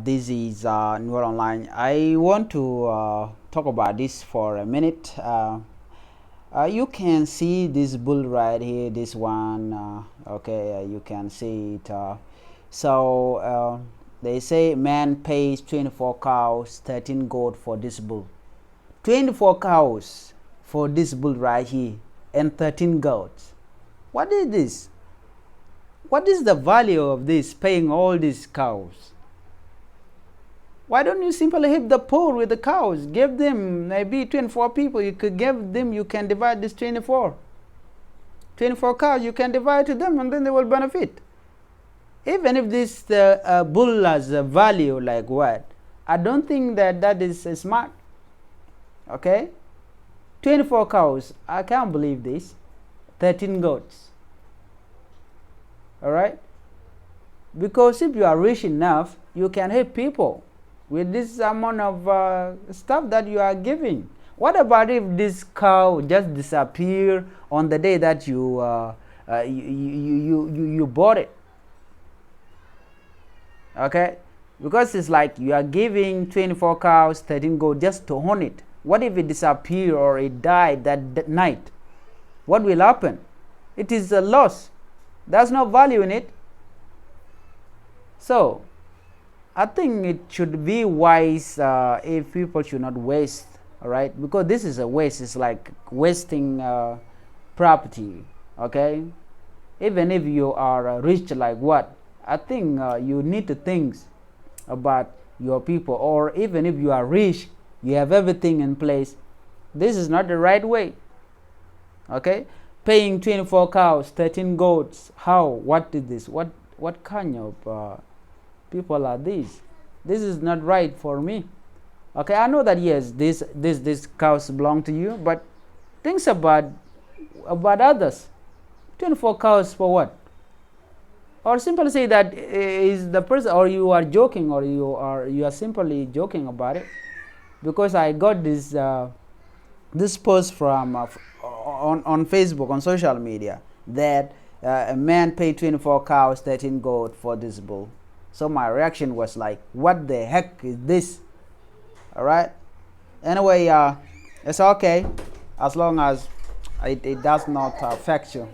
This is Nuer Online. I want to talk about this for a minute. You can see this bull right here, this one. Okay, you can see it. They say man pays 24 cows, 13 goat for this bull. 24 cows for this bull right here, and 13 goats. What is this? What is the value of this, paying all these cows? Why don't you simply help the poor with the cows? Give them maybe 24 people. You could give them, you can divide this 24. 24 cows, you can divide to them and then they will benefit. Even if this bull has a value like what? I don't think that is smart. Okay? 24 cows, I can't believe this. 13 goats. Alright? Because if you are rich enough, you can help people with this amount of stuff that you are giving. What about if this cow just disappear on the day that you bought it? Okay, because it's like you are giving 24 cows, 13 goats just to own it. What if it disappear or it died that night? What will happen? It is a loss. There's no value in it. So I think it should be wise if people should not waste, all right? Because this is a waste. It's like wasting property, okay? Even if you are rich like what? I think you need to think about your people. Or even if you are rich, you have everything in place. This is not the right way, okay? Paying 24 cows, 13 goats. How? What is this? What kind of people are these? This is not right for me. Okay, I know that yes, these cows belong to you, but think about others. 24 cows for what? Or simply say that is the person, or you are joking, or you are simply joking about it. Because I got this post from on Facebook, on social media, that a man paid 24 cows, 13 goat for this bull. So my reaction was like, what the heck is this? All right. Anyway, it's okay as long as it does not affect you.